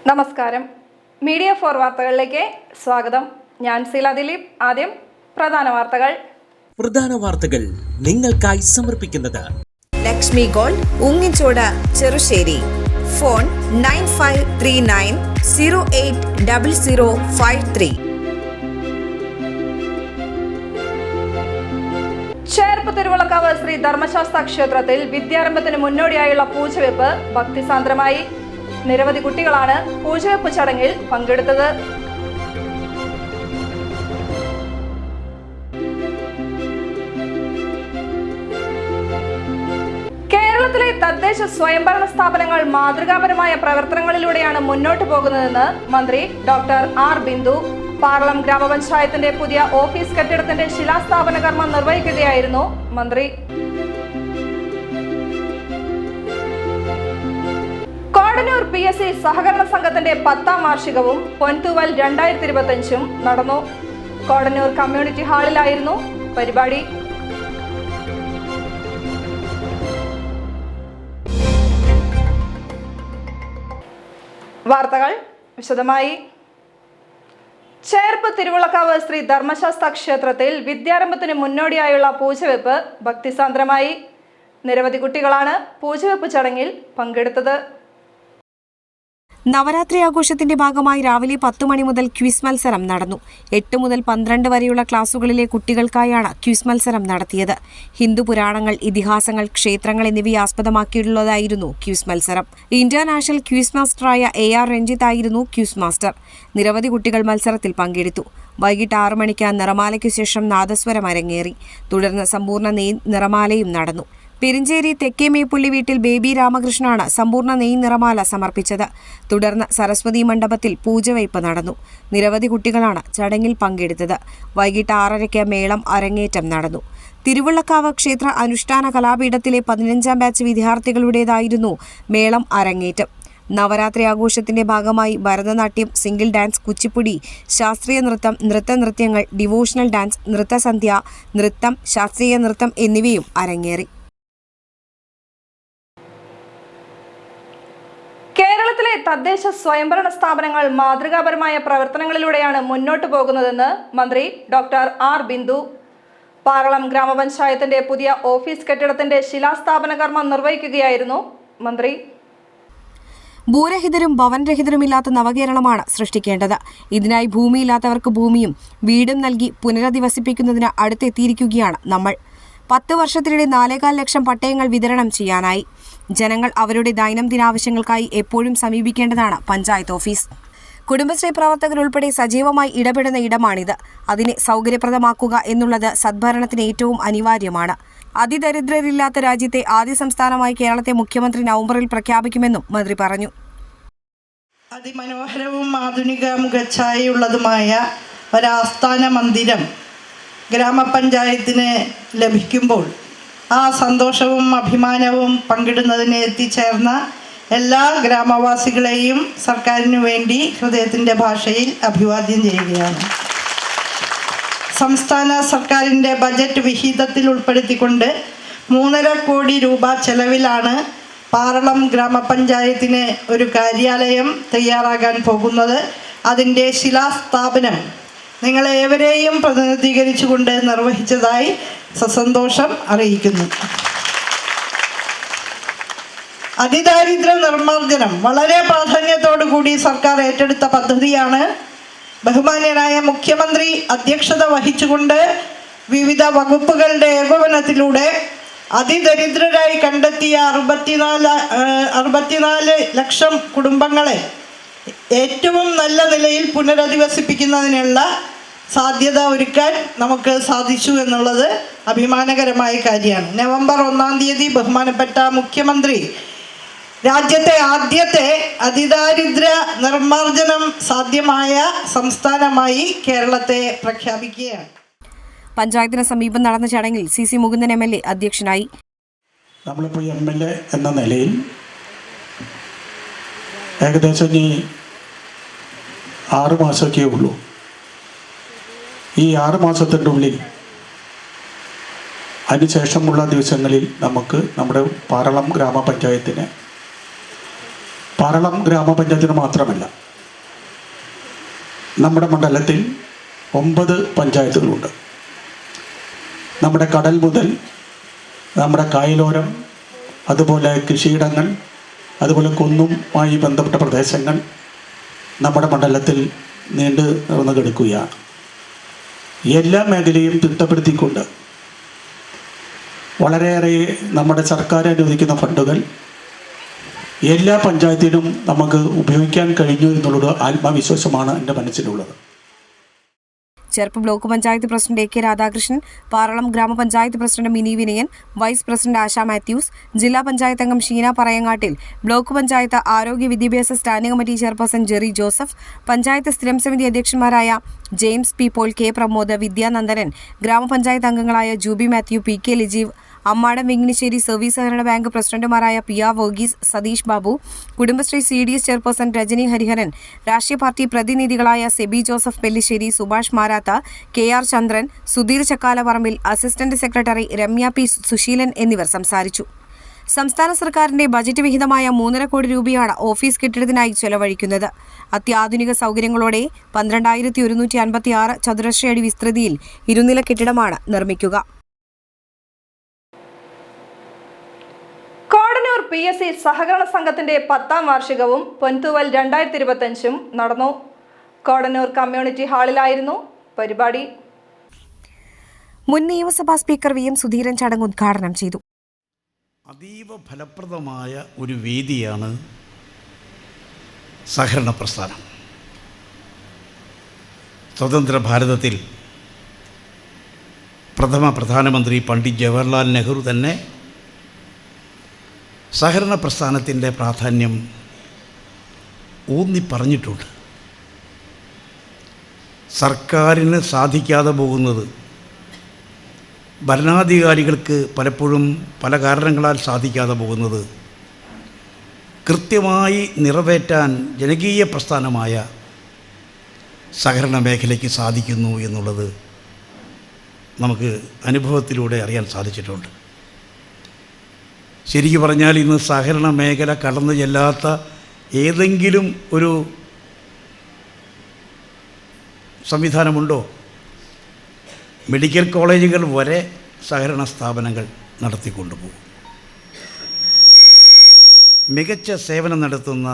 നമസ്കാരം. Media for വാർത്തകളിലേക്ക് സ്വാഗതം. ഞാൻ സീല ദിലീപ്. ആദ്യം പ്രധാന വാർത്തകൾ നിങ്ങൾക്കായി സമർപ്പിക്കുന്നത് ലക്ഷ്മി ഗോൾഡ്, ഉങ്ങിച്ചോട്, ചെറുശ്ശേരി. ഫോൺ 9539080053. ചേർപ്പ് തിരുവള്ളക്കാവ് ശ്രീ ധർമ്മശാസ്ത്ര ക്ഷേത്രത്തിൽ വിദ്യാരംഭത്തിന് മുന്നോടിയായുള്ള പൂജവെപ്പ് ഭക്തിസാന്ദ്രമായി. നിരവധി കുട്ടികളാണ് പൂജവെപ്പ് ചടങ്ങിൽ പങ്കെടുത്തത്. കേരളത്തിലെ തദ്ദേശ സ്വയംഭരണ സ്ഥാപനങ്ങൾ മാതൃകാപരമായ പ്രവർത്തനങ്ങളിലൂടെയാണ് മുന്നോട്ട് പോകുന്നതെന്ന് മന്ത്രി ഡോക്ടർ ആർ ബിന്ദു. പാർളം ഗ്രാമപഞ്ചായത്തിന്റെ പുതിയ ഓഫീസ് കെട്ടിടത്തിന്റെ ശിലാസ്ഥാപന കർമ്മം നിർവഹിക്കുകയായിരുന്നു മന്ത്രി. കോടന്നൂർ PSC സഹകരണ സംഘത്തിന്റെ 10ാം വാർഷികവും പൊൻതൂവൽ 2025 നടന്നു. കോടന്നൂർ കമ്മ്യൂണിറ്റി ഹാളിലായിരുന്നു പരിപാടി. വാർത്തകൾ വിശദമായി. ചേർപ്പ് തിരുവള്ളക്കാവ് ശ്രീ ധർമ്മശാസ്ത്ര ക്ഷേത്രത്തിൽ വിദ്യാരംഭത്തിന് മുന്നോടിയായുള്ള പൂജവെപ്പ് ഭക്തിസാന്ദ്രമായി. നിരവധി കുട്ടികളാണ് പൂജവെപ്പ് ചടങ്ങിൽ പങ്കെടുത്തത്. നവരാത്രി ആഘോഷത്തിന്റെ ഭാഗമായി രാവിലെ 10 മണി മുതൽ ക്വിസ് മത്സരം നടന്നു. 8 മുതൽ 12 വരെയുള്ള ക്ലാസുകളിലെ കുട്ടികൾക്കായാണ് ക്വിസ് മത്സരം നടത്തിയത്. ഹിന്ദു പുരാണങ്ങൾ, ഇതിഹാസങ്ങൾ, ക്ഷേത്രങ്ങൾ എന്നിവയെ ആസ്പദമാക്കിയുള്ളതായിരുന്നു ക്വിസ് മത്സരം. ഇന്റർനാഷണൽ ക്വിസ് മാസ്റ്ററായ AR രഞ്ജിത്ത് ആയിരുന്നു ക്വിസ് മാസ്റ്റർ. നിരവധി കുട്ടികൾ മത്സരത്തിൽ പങ്കെടുത്തു. വൈകിട്ട് 6 മണിക്ക് നിറമാലയ്ക്കു ശേഷം നാദസ്വരം അരങ്ങേറി. തുടർന്ന് സമ്പൂർണ്ണ നെയ് നിറമാലയും നടന്നു. പെരിഞ്ചേരി തെക്കേ മേപ്പുള്ളി വീട്ടിൽ ബേബി രാമകൃഷ്ണനാണ് സമ്പൂർണ്ണ നെയ് നിറമാല സമർപ്പിച്ചത്. തുടർന്ന് സരസ്വതി മണ്ഡപത്തിൽ പൂജവയ്പ് നടന്നു. നിരവധി കുട്ടികളാണ് ചടങ്ങിൽ പങ്കെടുത്തത്. വൈകിട്ട് 6:30 മേളം അരങ്ങേറ്റം നടന്നു. തിരുവള്ളക്കാവ് ക്ഷേത്ര അനുഷ്ഠാന കലാപീഠത്തിലെ 15ാം ബാച്ച് വിദ്യാർത്ഥികളുടേതായിരുന്നു മേളം അരങ്ങേറ്റം. നവരാത്രി ആഘോഷത്തിന്റെ ഭാഗമായി ഭരതനാട്യം, സിംഗിൾ ഡാൻസ്, കുച്ചിപ്പുടി, ശാസ്ത്രീയ നൃത്തം, നൃത്തനൃത്യങ്ങൾ, ഡിവോഷണൽ ഡാൻസ്, നൃത്തസന്ധ്യ, നൃത്തം, ശാസ്ത്രീയ നൃത്തം എന്നിവയും അരങ്ങേറി. കേരളത്തിലെ തദ്ദേശ സ്വയംഭരണ സ്ഥാപനങ്ങൾ മാതൃകാപരമായ പ്രവർത്തനങ്ങളിലൂടെയാണ് മുന്നോട്ട് പോകുന്നതെന്ന് മന്ത്രി ഡോക്ടർ ആർ ബിന്ദു. പാർളം ഗ്രാമപഞ്ചായത്തിന്റെ പുതിയ ഓഫീസ് കെട്ടിടത്തിന്റെ ശിലാസ്ഥാപന കർമ്മം നിർവഹിക്കുകയായിരുന്നു മന്ത്രി. ഭൂരഹിതരും ഭവൻരഹിതരുമില്ലാത്ത നവകേരളമാണ് സൃഷ്ടിക്കേണ്ടത്. ഇതിനായി ഭൂമിയില്ലാത്തവർക്ക് ഭൂമിയും വീടും നൽകി പുനരധിവസിപ്പിക്കുന്നതിന് അടുത്തെത്തിയിരിക്കുകയാണ് നമ്മൾ. 10 വർഷത്തിനിടെ 4.25 ലക്ഷം പട്ടയങ്ങൾ വിതരണം ചെയ്യാനായി. ജനങ്ങൾ അവരുടെ ദൈനംദിന ആവശ്യങ്ങൾക്കായി എപ്പോഴും സമീപിക്കേണ്ടതാണ് പഞ്ചായത്ത് ഓഫീസ്. കുടുംബശ്രീ പ്രവർത്തകർ ഉൾപ്പെടെ സജീവമായി ഇടപെടുന്ന ഇടമാണിത്. അതിനെ സൗകര്യപ്രദമാക്കുക എന്നുള്ളത് സദ്ഭരണത്തിന് ഏറ്റവും അനിവാര്യമാണ്. അതിദരിദ്രരില്ലാത്ത രാജ്യത്തെ ആദ്യ സംസ്ഥാനമായി കേരളത്തെ മുഖ്യമന്ത്രി നവംബറിൽ പ്രഖ്യാപിക്കുമെന്നും മന്ത്രി പറഞ്ഞു. അതിമനോഹരവും ആധുനിക മുഖച്ഛായയുള്ളതുമായ ഒരാസ്ഥാന മന്ദിരം ഗ്രാമപഞ്ചായത്തിന് ലഭിക്കുമ്പോൾ ആ സന്തോഷവും അഭിമാനവും പങ്കിടുന്നതിന് എത്തിച്ചേർന്ന എല്ലാ ഗ്രാമവാസികളെയും സർക്കാരിനു വേണ്ടി ഹൃദയത്തിൻ്റെ ഭാഷയിൽ അഭിവാദ്യം ചെയ്യുകയാണ്. സംസ്ഥാന സർക്കാരിൻ്റെ ബജറ്റ് വിഹിതത്തിൽ ഉൾപ്പെടുത്തിക്കൊണ്ട് 3.5 കോടി രൂപ ചെലവിലാണ് പാർളം ഗ്രാമപഞ്ചായത്തിന് ഒരു കാര്യാലയം തയ്യാറാകാൻ പോകുന്നത്. അതിൻ്റെ ശിലാസ്ഥാപനം നിങ്ങളേവരെയും പ്രതിനിധീകരിച്ചുകൊണ്ട് നിർവഹിച്ചതായി സസന്തോഷം അറിയിക്കുന്നു. അതിദാരിദ്ര്യ നിർമ്മാർജ്ജനം വളരെ പ്രാധാന്യത്തോടു കൂടി സർക്കാർ ഏറ്റെടുത്ത പദ്ധതിയാണ്. ബഹുമാന്യനായ മുഖ്യമന്ത്രി അധ്യക്ഷത വഹിച്ചുകൊണ്ട് വിവിധ വകുപ്പുകളുടെ ഏകോപനത്തിലൂടെ അതിദരിദ്രരായി കണ്ടെത്തിയ 64 ലക്ഷം കുടുംബങ്ങളെ ഏറ്റവും നല്ല നിലയിൽ പുനരധിവസിപ്പിക്കുന്നതിനുള്ള സാധ്യത ഒരുക്കാൻ നമുക്ക് സാധിച്ചു എന്നുള്ളത് അഭിമാനകരമായ കാര്യമാണ്. നവംബർ 1-ാം തീയതി ബഹുമാനപ്പെട്ട മുഖ്യമന്ത്രി രാജ്യത്തെ ആദ്യത്തെ അതിദാരിദ്ര്യ നിർമ്മാർജ്ജനം സാധ്യമായ സംസ്ഥാനമായി കേരളത്തെ പ്രഖ്യാപിക്കുകയാണ്. പഞ്ചായത്തിന് സമീപം നടന്ന ചടങ്ങിൽ CC മുകുന്ദൻ MLA അധ്യക്ഷനായി. നമ്മളിപ്പോൾ MLA എന്ന നിലയിൽ ഏകദേശം 6 മാസമൊക്കെ ഉള്ളൂ. ഈ 6 മാസത്തിൻ്റെ ഉള്ളിൽ അതിനുശേഷമുള്ള ദിവസങ്ങളിൽ നമുക്ക് നമ്മുടെ പാറളം ഗ്രാമപഞ്ചായത്തിന് മാത്രമല്ല, നമ്മുടെ മണ്ഡലത്തിൽ 9 പഞ്ചായത്തുകളുണ്ട്. നമ്മുടെ കടൽ മുതൽ നമ്മുടെ കായലോരം, അതുപോലെ കൃഷിയിടങ്ങൾ, അതുപോലെ കുന്നുമായി ബന്ധപ്പെട്ട പ്രദേശങ്ങൾ നമ്മുടെ മണ്ഡലത്തിൽ നീണ്ടു നിറഞ്ഞു കിടക്കുകയാണ്. എല്ലാ മേഖലയും തിട്ടപ്പെടുത്തിക്കൊണ്ട് വളരെയേറെ നമ്മുടെ സർക്കാർ അനുവദിക്കുന്ന ഫണ്ടുകൾ എല്ലാ പഞ്ചായത്തിലും നമുക്ക് ഉപയോഗിക്കാൻ കഴിഞ്ഞു എന്നുള്ളൊരു ആത്മവിശ്വാസമാണ് എൻ്റെ മനസ്സിലുള്ളത്. Cherpu block panchayat president A.K. Radhakrishnan, Paralam ഗ്രാമപഞ്ചായത്ത് president Mini Vinayan, vice president Asha Mathews, ജില്ലാ പഞ്ചായത്ത് അംഗം ഷീന പറയങ്ങാട്ടിൽ, ബ്ലോക്ക് പഞ്ചായത്ത് ആരോഗ്യ വിദ്യാഭ്യാസ standing committee chairperson Jerry Joseph, panchayat സ്ഥിരം സമിതി അധ്യക്ഷന്മാരായ ജെയിംസ് പി പോൾ, കെ പ്രമോദ്, വിദ്യാനന്ദനൻ, ഗ്രാമപഞ്ചായത്ത് അംഗങ്ങളായ ജൂബി മാത്യു, PK ലിജീവ്, അമ്മാടം വെങ്ങിനിശ്ശേരി സർവീസ് സഹകരണ ബാങ്ക് പ്രസിഡന്റുമാരായ പിയ വർഗീസ്, സതീഷ് ബാബു, കുടുംബശ്രീ CDS ചെയർപേഴ്സൺ രജനി ഹരിഹരൻ, രാഷ്ട്രീയ പാർട്ടി പ്രതിനിധികളായ Sebi Joseph Pellissery, Subhash Maratha, KR Chandran, Sudheer Chakkalaparambil, assistant secretary Ramya P. Susheelan എന്നിവർ സംസാരിച്ചു. സംസ്ഥാന സർക്കാരിന്റെ ബജറ്റ് വിഹിതമായ 3.5 കോടി രൂപയാണ് ഓഫീസ് കെട്ടിടത്തിനായി ചെലവഴിക്കുന്നത്. അത്യാധുനിക സൗകര്യങ്ങളോടെ 12,156 ചതുരശ്ര അടി വിസ്തൃതിയിൽ ഇരുനില കെട്ടിടമാണ് നിർമ്മിക്കുക. കോടന്നൂർ PSC സഹകരണ സംഘത്തിന്റെ 10ാം വാർഷികവും പൊൻതൂവൽ 2025 നടന്നു. കോടന്നൂർ കമ്മ്യൂണിറ്റി ഹാളിലായിരുന്നു പരിപാടി. മുൻ നിയമസഭാ സ്പീക്കർ VM സുധീരൻ ചടങ്ങ് ഉദ്ഘാടനം ചെയ്തു. അതീവ ഫലപ്രദമായ ഒരു വേദിയാണ് സഹകരണ പ്രസ്ഥാനം. സ്വതന്ത്ര ഭാരതത്തിൽ പ്രഥമ പ്രധാനമന്ത്രി പണ്ഡിറ്റ് ജവഹർലാൽ നെഹ്റു തന്നെ സഹകരണ പ്രസ്ഥാനത്തിൻ്റെ പ്രാധാന്യം ഊന്നി പറഞ്ഞിട്ടുണ്ട്. സർക്കാരിന് സാധിക്കാതെ പോകുന്നത് ഭരണാധികാരികൾക്ക് പലപ്പോഴും പല കാരണങ്ങളാൽ സാധിക്കാതെ പോകുന്നത് കൃത്യമായി നിറവേറ്റാൻ ജനകീയ പ്രസ്ഥാനമായ സഹകരണ മേഖലയ്ക്ക് സാധിക്കുന്നു എന്നുള്ളത് നമുക്ക് അനുഭവത്തിലൂടെ അറിയാൻ സാധിച്ചിട്ടുണ്ട്. ശരിക്കും പറഞ്ഞാൽ ഇന്ന് സഹകരണ മേഖല കടന്നു ചെല്ലാത്ത ഏതെങ്കിലും ഒരു സംവിധാനമുണ്ടോ? മെഡിക്കൽ കോളേജുകൾ വരെ സഹകരണ സ്ഥാപനങ്ങൾ നടത്തിക്കൊണ്ടുപോകും. മികച്ച സേവനം നടത്തുന്ന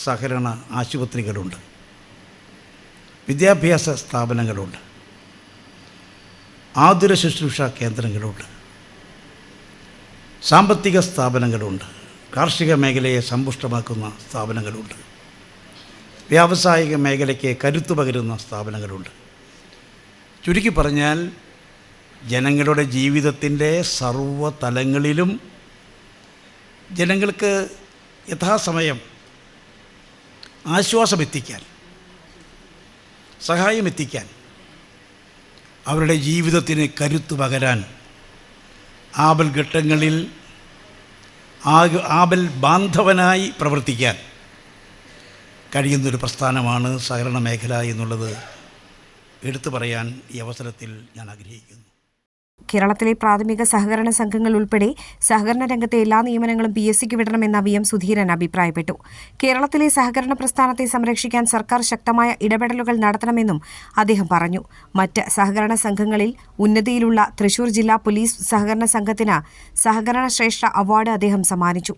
സഹകരണ ആശുപത്രികളുണ്ട്, വിദ്യാഭ്യാസ സ്ഥാപനങ്ങളുണ്ട്, ആതുര ശുശ്രൂഷ കേന്ദ്രങ്ങളുണ്ട്, സാമ്പത്തിക സ്ഥാപനങ്ങളുണ്ട്, കാർഷിക മേഖലയെ സമ്പുഷ്ടമാക്കുന്ന സ്ഥാപനങ്ങളുണ്ട്, വ്യാവസായിക മേഖലയ്ക്ക് കരുത്തു പകരുന്ന സ്ഥാപനങ്ങളുണ്ട്. ചുരുക്കി പറഞ്ഞാൽ ജനങ്ങളുടെ ജീവിതത്തിൻ്റെ സർവ്വതലങ്ങളിലും ജനങ്ങൾക്ക് യഥാസമയം ആശ്വാസമെത്തിക്കാൻ, സഹായമെത്തിക്കാൻ, അവരുടെ ജീവിതത്തിന് കരുത്തു പകരാൻ, ആപൽ ഘട്ടങ്ങളിൽ ആപൽ ബാന്ധവനായി പ്രവർത്തിക്കാൻ കഴിയുന്നൊരു പ്രസ്ഥാനമാണ് സഹകരണ മേഖല എന്നുള്ളത് എടുത്തു പറയാൻ ഈ അവസരത്തിൽ ഞാൻ ആഗ്രഹിക്കുന്നു. കേരളത്തിലെ പ്രാഥമിക സഹകരണ സംഘങ്ങൾ ഉൾപ്പെടെ സഹകരണ രംഗത്തെ എല്ലാ നിയമനങ്ങളും PSCക്ക് വിടണമെന്ന് VM സുധീരൻ അഭിപ്രായപ്പെട്ടു. കേരളത്തിലെ സഹകരണ പ്രസ്ഥാനത്തെ സംരക്ഷിക്കാൻ സർക്കാർ ശക്തമായ ഇടപെടലുകൾ നടത്തണമെന്നും അദ്ദേഹം പറഞ്ഞു. മറ്റ് സഹകരണ സംഘങ്ങളിൽ ഉന്നതിയിലുള്ള തൃശൂർ ജില്ലാ പോലീസ് സഹകരണ സംഘത്തിന് സഹകരണ ശ്രേഷ്ഠ അവാർഡ് അദ്ദേഹം സമ്മാനിച്ചു.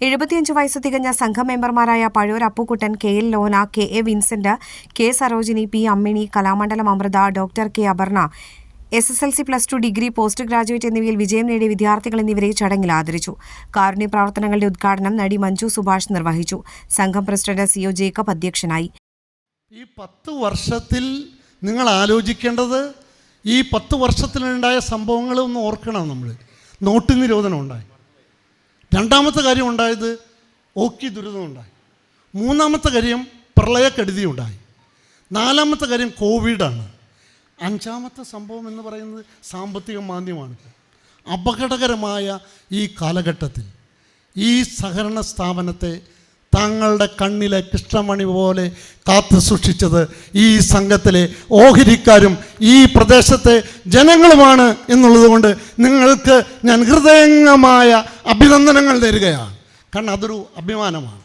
75 വയസ്സ് തികഞ്ഞ സംഘം മെമ്പർമാരായ Pazhayur Appukuttan, KL Lona, KA Vincent, K Sarojini, P Ammini, Kalamandalam Amrutha, doctor K Aparna, SSLC +2 degree, post graduate എന്നിവയിൽ വിജയം നേടിയ വിദ്യാർത്ഥികൾ എന്നിവരെ ചടങ്ങിൽ ആദരിച്ചു. കാരുണ്യ പ്രവർത്തനങ്ങളുടെ ഉദ്ഘാടനം നടി മഞ്ജു സുഭാഷ് നിർവഹിച്ചു. സംഘം പ്രസിഡന്റ് CO ജേക്കബ് അധ്യക്ഷനായി. ഈ 10 വർഷത്തിൽ നിങ്ങൾ ആലോചിക്കേണ്ടത്, ഈ 10 വർഷത്തിലുണ്ടായ സംഭവങ്ങൾ ഒന്ന് ഓർക്കണം. നമ്മൾ നോട്ട് നിരോധനം ഉണ്ടായി, രണ്ടാമത്തെ കാര്യം ഉണ്ടായത് ഓക്കി ദുരിതം ഉണ്ടായി, മൂന്നാമത്തെ കാര്യം പ്രളയക്കെടുതി ഉണ്ടായി, നാലാമത്തെ കാര്യം കോവിഡാണ്, അഞ്ചാമത്തെ സംഭവം എന്ന് പറയുന്നത് സാമ്പത്തിക മാന്ദ്യമാണ്. അപകടകരമായ ഈ കാലഘട്ടത്തിൽ ഈ സഹകരണ സ്ഥാപനത്തെ താങ്കളുടെ കണ്ണിലെ കൃഷ്ണമണി പോലെ കാത്തു സൂക്ഷിച്ചത് ഈ സംഘത്തിലെ ഓഹരിക്കാരും ഈ പ്രദേശത്തെ ജനങ്ങളുമാണ് എന്നുള്ളത് കൊണ്ട് നിങ്ങൾക്ക് ഞാൻ ഹൃദയംഗമായ അഭിനന്ദനങ്ങൾ തരികയാണ്. കാരണം അതൊരു അഭിമാനമാണ്.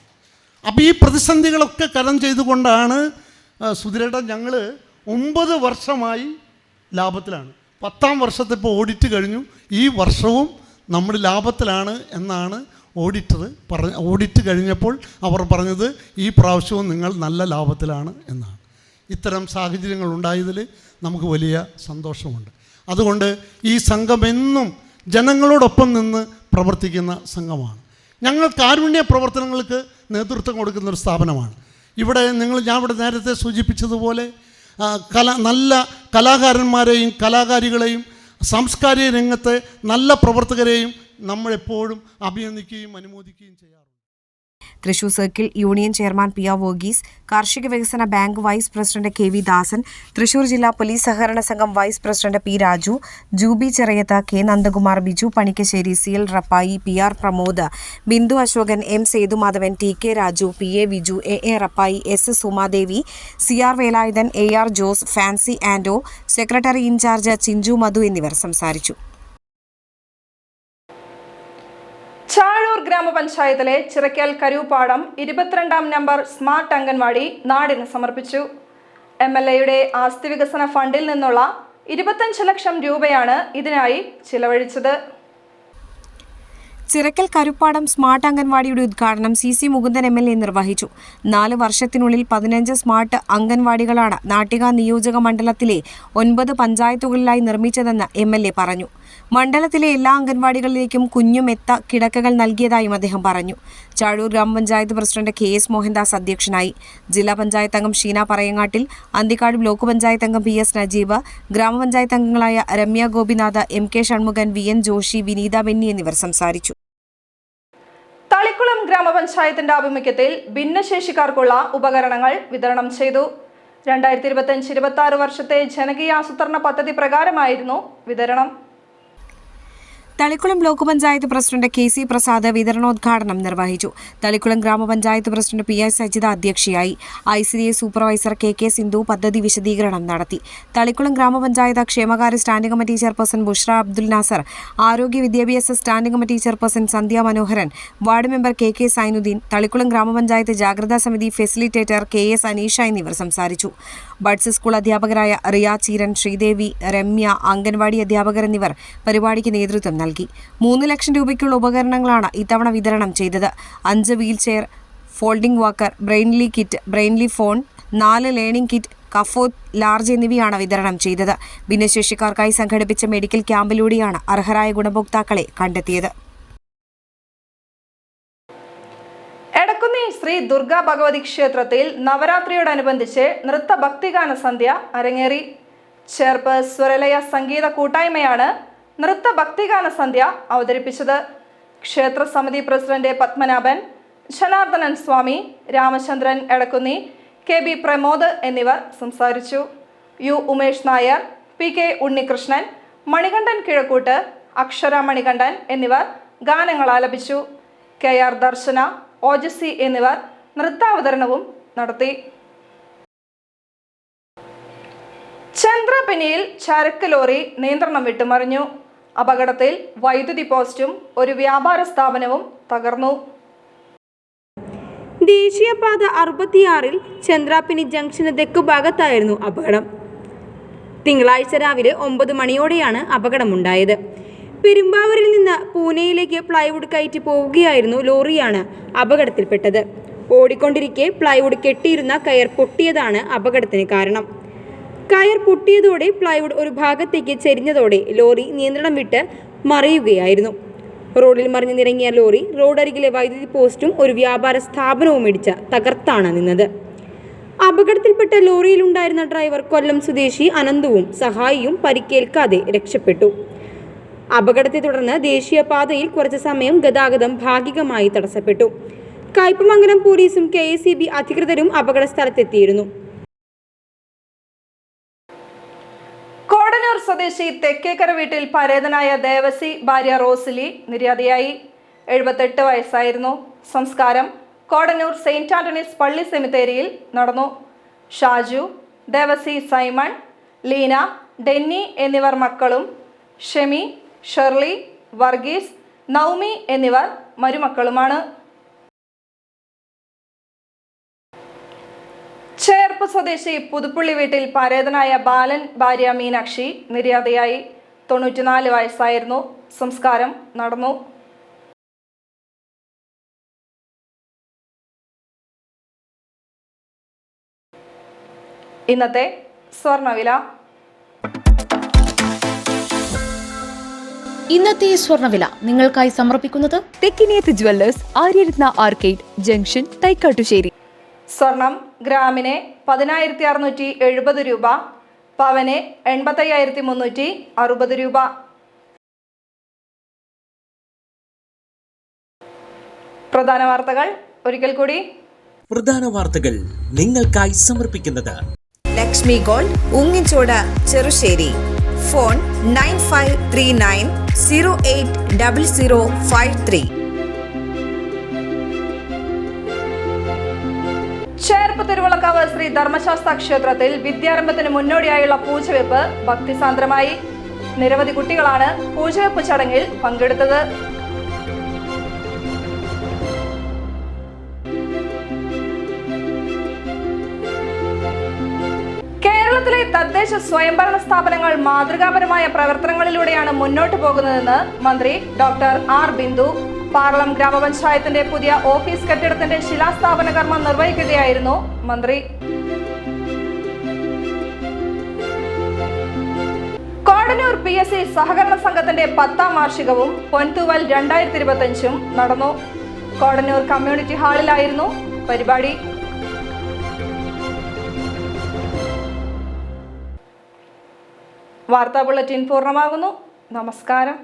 അപ്പോൾ ഈ പ്രതിസന്ധികളൊക്കെ തരണം ചെയ്തുകൊണ്ടാണ് സുധിരേട്ടൻ ഞങ്ങൾ 9 വർഷമായി ലാഭത്തിലാണ്. 10ാം വർഷത്തെ ഇപ്പോൾ ഓഡിറ്റ് കഴിഞ്ഞു. ഈ വർഷവും നമ്മൾ ലാഭത്തിലാണ് എന്നാണ് ഓഡിറ്റ് കഴിഞ്ഞപ്പോൾ അവർ പറഞ്ഞത് ഈ പ്രാവശ്യവും നിങ്ങൾ നല്ല ലാഭത്തിലാണ് എന്നാണ്. ഇത്തരം സാഹചര്യങ്ങൾ ഉണ്ടായതിൽ നമുക്ക് വലിയ സന്തോഷമുണ്ട്. അതുകൊണ്ട് ഈ സംഘം എന്നും ജനങ്ങളോടൊപ്പം നിന്ന് പ്രവർത്തിക്കുന്ന സംഘമാണ്. ഞങ്ങൾ കാരുണ്യ പ്രവർത്തനങ്ങൾക്ക് നേതൃത്വം കൊടുക്കുന്നൊരു സ്ഥാപനമാണ്. ഇവിടെ ഞാൻ ഇവിടെ നേരത്തെ സൂചിപ്പിച്ചതുപോലെ നല്ല കലാകാരന്മാരെയും കലാകാരികളെയും സാംസ്കാരിക രംഗത്തെ നല്ല പ്രവർത്തകരെയും നമ്മളെപ്പോഴും അഭിനന്ദിക്കുകയും അനുമോദിക്കുകയും ചെയ്യാറുണ്ട്. Thrissur circle union chairman P R Varghese, കാർഷിക വികസന bank vice president K V Dasan, Thrissur ജില്ലാ പോലീസ് സഹകരണ സംഘം vice president P Raju, Jubi Cheriyath, K Nandakumar, Biju Panikkassery, C L Rappai, P R Pramod, Bindu Ashokan, M Sethumadhavan, T K Raju, P A Viju, A A Rappai, S Sumadevi, C R Velayudhan, A R Jose, Fancy Ando, secretary in charge Chinchu Madhu എന്നിവർ സംസാരിച്ചു. ചാഴൂർ ഗ്രാമപഞ്ചായത്തിലെ Chirakkal കരൂപ്പാടം 22ാം number smart anganwadi നാടിന് സമർപ്പിച്ചു. MLAയുടെ ആസ്തി വികസന ഫണ്ടിൽ നിന്നുള്ള 25 ലക്ഷം രൂപയാണ് ഇതിനായി ചിലവഴിച്ചത്. ചിറക്കൽ കരുപ്പാടം സ്മാർട്ട് അംഗൻവാടിയുടെ ഉദ്ഘാടനം CC മുകുന്ദൻ MLA നിർവഹിച്ചു. 4 വർഷത്തിനുള്ളിൽ 15 സ്മാർട്ട് അംഗൻവാടികളാണ് നാട്ടിക നിയോജക മണ്ഡലത്തിലെ 9 പഞ്ചായത്തുകളിലായി നിർമ്മിച്ചതെന്ന് MLA പറഞ്ഞു. മണ്ഡലത്തിലെ എല്ലാ അംഗൻവാടികളിലേക്കും കുഞ്ഞുമെത്ത കിടക്കകൾ നൽകിയതായും അദ്ദേഹം പറഞ്ഞു. ചാഴൂർ ഗ്രാമപഞ്ചായത്ത് പ്രസിഡന്റ് KS മോഹൻദാസ് അധ്യക്ഷനായി. ജില്ലാ പഞ്ചായത്ത് അംഗം ഷീന പറയങ്ങാട്ടിൽ, അന്തിക്കാട് ബ്ലോക്ക് പഞ്ചായത്ത് അംഗം PS നജീബ്, ഗ്രാമപഞ്ചായത്ത് അംഗങ്ങളായ രമ്യ ഗോപിനാഥ്, MK ഷൺമുഖൻ, VN ജോഷി, വിനീത ബെന്നി എന്നിവർ സംസാരിച്ചു. തളിക്കുളം ഗ്രാമപഞ്ചായത്തിന്റെ ആഭിമുഖ്യത്തിൽ ഭിന്നശേഷിക്കാർക്കുള്ള ഉപകരണങ്ങൾ വിതരണം ചെയ്തു. 2025-26 വർഷത്തെ ജനകീയാസൂത്രണ പദ്ധതി പ്രകാരമായിരുന്നു വിതരണം. Thalikkulam block panchayat president KC Prasad വിതരണോദ്ഘാടനം നിർവഹിച്ചു. തളിക്കുളം ഗ്രാമപഞ്ചായത്ത് പ്രസിഡന്റ് PI സജിത അധ്യക്ഷയായി. ICDA സൂപ്പർവൈസർ KK സിന്ധു പദ്ധതി വിശദീകരണം നടത്തി. തളിക്കുളം ഗ്രാമപഞ്ചായത്ത് ക്ഷേമകാര്യ standing committee chairperson Bushra Abdul Nasser, ആരോഗ്യ വിദ്യാഭ്യാസ standing committee chairperson Sandhya Manoharan, ward member KK Sainuddeen, Thalikkulam ഗ്രാമപഞ്ചായത്ത് ജാഗ്രതാ സമിതി ഫെസിലിറ്റേറ്റർ KS അനീഷ എന്നിവർ സംസാരിച്ചു. ബഡ്സ് സ്കൂൾ അധ്യാപകരായ റിയ ചീരൻ, ശ്രീദേവി, രമ്യ, അംഗൻവാടി അധ്യാപകർ എന്നിവർ പരിപാടിക്ക് നേതൃത്വം നൽകി. 3 ലക്ഷം രൂപയ്ക്കുള്ള ഉപകരണങ്ങളാണ് ഇത്തവണ വിതരണം ചെയ്തത്. 5 wheelchair, folding walker, braille kit, braille phone, 4 learning kit, കഫോത്ത് ലാർജ് എന്നിവയാണ് വിതരണം ചെയ്തത്. ഭിന്നശേഷിക്കാർക്കായി സംഘടിപ്പിച്ച മെഡിക്കൽ ക്യാമ്പിലൂടെയാണ് അർഹരായ ഗുണഭോക്താക്കളെ കണ്ടെത്തിയത്. എടക്കുന്നി ശ്രീ ദുർഗാ ഭഗവതി ക്ഷേത്രത്തിൽ നവരാത്രിയോടനുബന്ധിച്ച് നൃത്ത ഭക്തിഗാന സന്ധ്യ അരങ്ങേറി. ചേർപ്പ് സ്വരലയ സംഗീത കൂട്ടായ്മയാണ് നൃത്ത ഭക്തിഗാന സന്ധ്യ അവതരിപ്പിച്ചത്. ക്ഷേത്ര സമിതി പ്രസിഡന്റ് പത്മനാഭൻ, ജനാർദ്ദനൻ സ്വാമി, രാമചന്ദ്രൻ എടക്കുന്നി, KB പ്രമോദ് എന്നിവർ സംസാരിച്ചു. U ഉമേഷ് നായർ, PK ഉണ്ണികൃഷ്ണൻ, മണികണ്ഠൻ കിഴക്കൂട്ട്, അക്ഷര മണികണ്ഠൻ എന്നിവർ ഗാനങ്ങൾ ആലപിച്ചു. KR ദർശന, ഓജസി എന്നിവർ നൃത്താവതരണവും നടത്തി. ചന്ദ്രപിനിയിൽ ചരക്ക് ലോറി നിയന്ത്രണം വിട്ടുമറിഞ്ഞു. അപകടത്തിൽ വൈദ്യുതി പോസ്റ്റും ഒരു വ്യാപാര സ്ഥാപനവും തകർന്നു. ദേശീയപാത 66-ൽ ചന്ദ്രാപിനി ജംഗ്ഷന് തെക്കുഭാഗത്തായിരുന്നു അപകടം. തിങ്കളാഴ്ച രാവിലെ 9 മണിയോടെയാണ് അപകടമുണ്ടായത്. പെരുമ്പാവൂരിൽ നിന്ന് പൂനെയിലേക്ക് പ്ലൈവുഡ് കയറ്റി പോവുകയായിരുന്നു ലോറിയാണ് അപകടത്തിൽപ്പെട്ടത്. ഓടിക്കൊണ്ടിരിക്കെ പ്ലൈവുഡ് കെട്ടിയിരുന്ന കയർ പൊട്ടിയതാണ് അപകടത്തിന് കാരണം. കയർ പൊട്ടിയതോടെ പ്ലൈവുഡ് ഒരു ഭാഗത്തേക്ക് ചെരിഞ്ഞതോടെ ലോറി നിയന്ത്രണം വിട്ട് മറിയുകയായിരുന്നു. റോഡിൽ മറിഞ്ഞു നിറങ്ങിയ ലോറി റോഡരികിലെ വൈദ്യുതി പോസ്റ്റും ഒരു വ്യാപാര സ്ഥാപനവും ഇടിച്ച് തകർത്താണ് നിന്നത്. അപകടത്തിൽപ്പെട്ട ലോറിയിലുണ്ടായിരുന്ന ഡ്രൈവർ കൊല്ലം സ്വദേശി അനന്തുവും സഹായിയും പരിക്കേൽക്കാതെ രക്ഷപ്പെട്ടു. അപകടത്തെ തുടർന്ന് ദേശീയപാതയിൽ കുറച്ചു സമയം ഗതാഗതം ഭാഗികമായി തടസ്സപ്പെട്ടു. കയ്പമംഗലം പോലീസും KSEB അധികൃതരും അപകട സ്ഥലത്തെത്തിയിരുന്നു. കോടന്നൂർ സ്വദേശി തെക്കേക്കര വീട്ടിൽ പരേതനായ ദേവസി ഭാര്യ റോസിലി നിര്യാതയായി. 78 വയസ്സായിരുന്നു. സംസ്കാരം കോടന്നൂർ സെയിന്റ് ആന്റണീസ് പള്ളി സെമിത്തേരിയിൽ നടന്നു. ഷാജു, ദേവസി സൈമൺ, ലീന, ഡെന്നി എന്നിവർ മക്കളും ഷെമി, ഷെർലി, വർഗീസ്, നൗമി എന്നിവർ മരുമക്കളുമാണ്. ചേർപ്പ് സ്വദേശി പുതുപ്പള്ളി വീട്ടിൽ പരേതനായ ബാലൻ ഭാര്യ മീനാക്ഷി നിര്യാതയായി. 94 വയസ്സായിരുന്നു. സംസ്കാരം നടന്നു. ഇന്നത്തെ സ്വർണ്ണവില. ഇന്നത്തെ സ്വർണ്ണവില നിങ്ങൾക്കായി സമർപ്പിക്കുന്നത് Thekkiniyath jewellers, Aryaratna arcade junction, Thaikkattussery. സ്വർണം ഗ്രാമിന് 10,670 രൂപ, പവന് 85,360 രൂപ. പ്രധാന വാർത്തകൾ ഒരിക്കൽ കൂടി. പ്രധാന വാർത്തകൾ നിങ്ങൾക്കായി സമർപ്പിക്കുന്നത് ലക്ഷ്മി ഗോൾഡ്, ഉങ്ങിച്ചോട്, ചെറുശ്ശേരി. ഫോൺ 9539080053. ചേർപ്പ് തിരുവള്ളക്കാവ് ശ്രീ ധർമ്മശാസ്ത്ര ക്ഷേത്രത്തിൽ വിദ്യാരംഭത്തിന് മുന്നോടിയായുള്ള പൂജവെപ്പ് ഭക്തിസാന്ദ്രമായി. നിരവധി കുട്ടികളാണ് പൂജവെപ്പ് ചടങ്ങിൽ പങ്കെടുത്തത്. കേരളത്തിലെ തദ്ദേശ സ്വയംഭരണ സ്ഥാപനങ്ങൾ മാതൃകാപരമായ പ്രവർത്തനങ്ങളിലൂടെയാണ് മുന്നോട്ടു പോകുന്നതെന്ന് മന്ത്രി ഡോക്ടർ ആർ ബിന്ദു പാർലം ഗ്രാമപഞ്ചായത്തിന്റെ പുതിയ ഓഫീസ് കെട്ടിടത്തിന്റെ ശിലാസ്ഥാപന കർമ്മം നിർവഹിക്കുകയായിരുന്നു മന്ത്രി. കോടന്നൂർ PSC സഹകരണ സംഘത്തിന്റെ 10ാം വാർഷികവും പൊൻതൂവൽ 2025 നടന്നു. കോടന്നൂർ കമ്മ്യൂണിറ്റി ഹാളിലായിരുന്നു പരിപാടി. വാർത്താ ബുള്ളറ്റിൻ പൂർണ്ണമാകുന്നു. നമസ്കാരം.